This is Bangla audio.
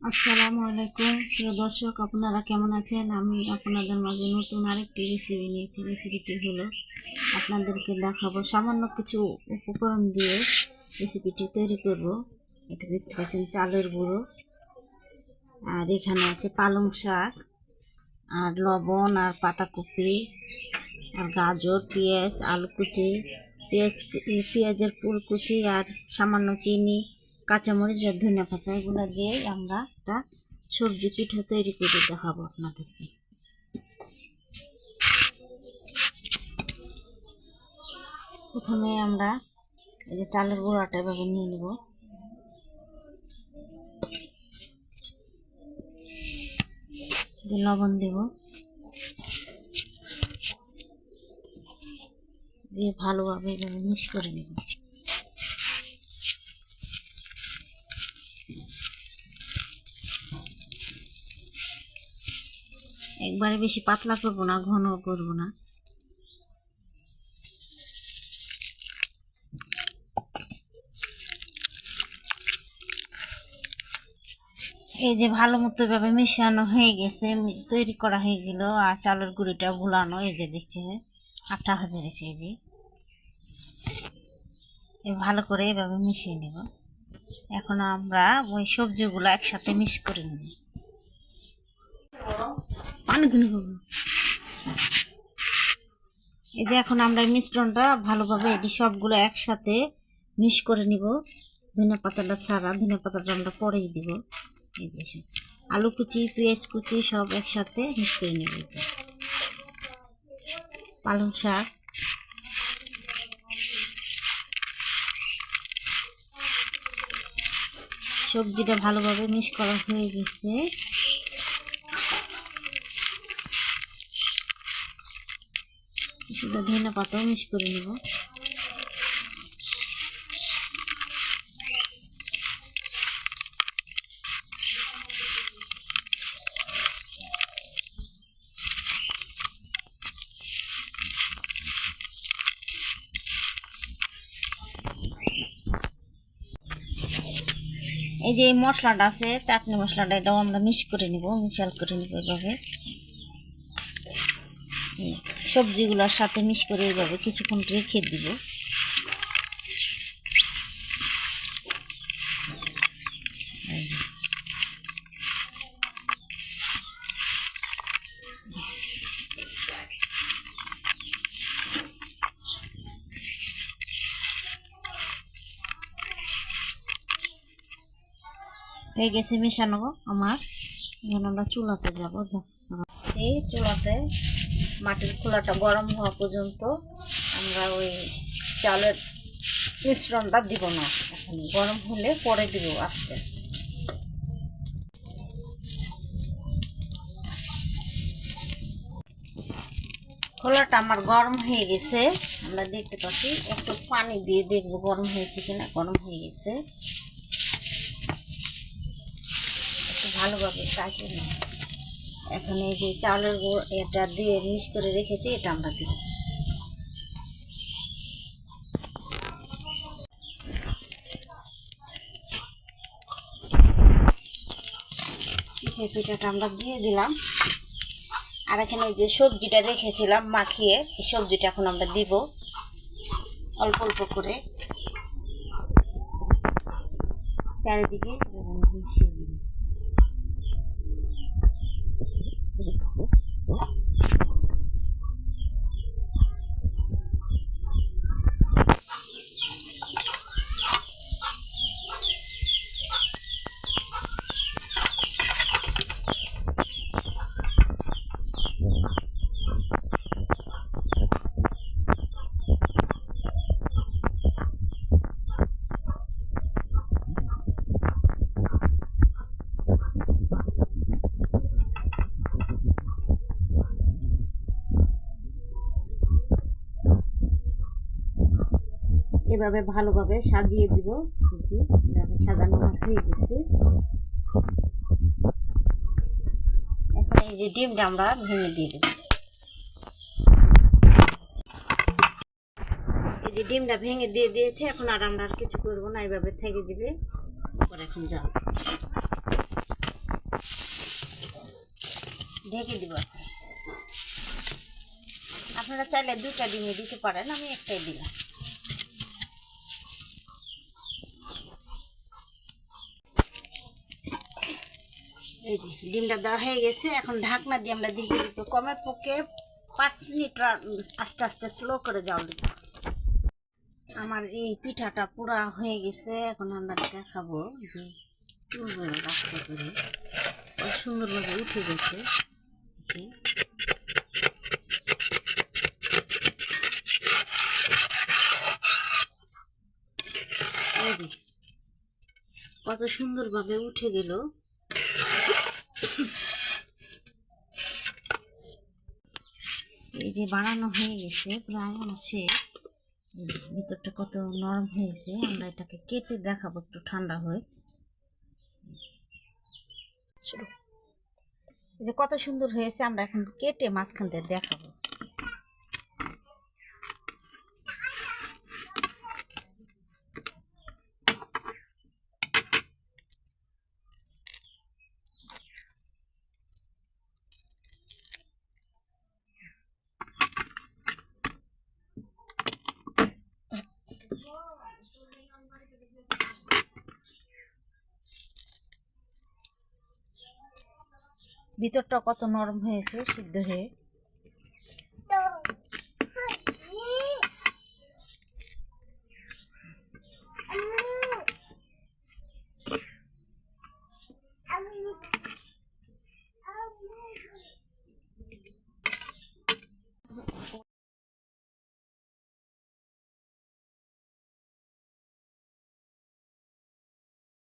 আসসালামু আলাইকুম প্রিয় দর্শক, আপনারা কেমন আছেন? আমি আপনাদের মাঝে নতুন আরেকটি রেসিপি নিয়েছি। রেসিপিটি হলো আপনাদেরকে দেখাবো সামান্য কিছু উপকরণ দিয়ে রেসিপিটি তৈরি করব। এটা দেখতে পাচ্ছেন চালের গুঁড়ো, আর এখানে আছে পালং শাক, আর লবণ, আর পাতাকপি, আর গাজর, পেঁয়াজ, আলু কুচি, পেঁয়াজের কুচি, আর সামান্য চিনি, কাঁচামরিচ আর ধনিয়া পাতা। এগুলো দিয়ে আমরা একটা সবজি পিঠা তৈরি করে দেখাবো আপনাদেরকে। প্রথমে আমরা এই যে চালের গুঁড়াটা এভাবে নিয়ে নেব। লবণ দেব, দিয়ে ভালোভাবে এভাবে মিক্স করে নেব। একবারে বেশি পাতলা করব না, ঘন করব না। এই যে ভালো মতো এভাবে মিশানো হয়ে গেছে, তৈরি করা হয়ে গেল। আর চালের গুঁড়িটা ভুলানো, এই যে দেখছে আটা হয়ে বেড়েছে। এই যে ভালো করে এভাবে মিশিয়ে নেব। এখন আমরা ওই সবজিগুলো একসাথে মিক্স করে নেব। এই যে এখন আমরা মিশ্রণটা ভালোভাবে এটি সবগুলো একসাথে মিক্স করে নিব। ধনিয়া পাতাটা ছাড়া, ধনিয়া পাতাটা আমরা পরেই দিব। এই যে সব আলু কুচি, পেঁয়াজ কুচি সব একসাথে মিক্স করে নেব। পালং শাক, সবজিটা ভালোভাবে মিক্স করা হয়ে গেছে। সেটা ধনিয়া পাতাও মিক্স করে নেব। এই যে মশলাটা আছে, চাটনি মশলাটা, এটাও আমরা মিক্স করে নিব, মিশাল করে নিব। এভাবে সবজিগুলোর সাথে মিক্স করে এইভাবে কিছুক্ষণ রেখে দিব। হয়ে গেছে মেশানো আমার। এখন আমরা চুলাতে যাব। এই চুলাতে মাটির খোলাটা গরম হওয়া পর্যন্ত আমরা ওই চালের মিশ্রণটা দিব না, এখন গরম হলে পরে দিব আস্তে আস্তে। খোলাটা আমার গরম হয়ে গেছে, আমরা দেখতে পাচ্ছি। একটু পানি দিয়ে দেখবো গরম হয়েছে কিনা। গরম হয়ে গেছে, একটু ভালোভাবে চাকিয়ে নিই। এখন এই যে চালের গুঁড়ো এটা দিয়ে মিক্স করে রেখেছি, এটা আমরা দিব। পিঠাটা আমরা দিয়ে দিলাম। আর এখানে যে সবজিটা রেখেছিলাম মাখিয়ে, এই সবজিটা এখন আমরা দিব অল্প অল্প করে চারিদিকে মিশিয়ে দিব। এভাবে ভালোভাবে সাজিয়ে দিব। এভাবে সাজানো হয়ে গেছে। এখন এই যে ডিমটা আমরা ভেঙে দিয়ে দেব। এই যে ডিমটা ভেঙে দিয়ে দিয়েছে। এখন আর আমরা আর কিছু করবো না, এইভাবে থেকে দিবে। এখন যাও। ঢেকে দিব এখন। আপনারা চাইলে দুটা ডিমে দিতে পারেন, আমি একটাই দিলাম। এই যে ডিমটা দেওয়া হয়ে গেছে, এখন ঢাকনা দিয়ে আমরা ঢেকে দিব কমের পক্ষে 5 মিনিট আস্তে আস্তে স্লো করে জাল দিব। আমার এই পিঠাটা পুরা হয়ে গেছে, এখন আমরা দেখাবো যে তুলবো রাস্তা করে সুন্দরভাবে উঠে গেছে। এই যে কত সুন্দরভাবে উঠে গেল। এই যে বানানো হয়ে গেছে প্রায় আমার শেষ। ভিতরটা কত নরম হয়েছে, আমরা এটাকে কেটে দেখাবো একটু ঠান্ডা হয়ে। শুরু, এই যে কত সুন্দর হয়েছে, আমরা এখন কেটে মাঝখান দিয়ে দেখাবো। ভিতরটা কত নরম হয়েছে সিদ্ধ হয়ে।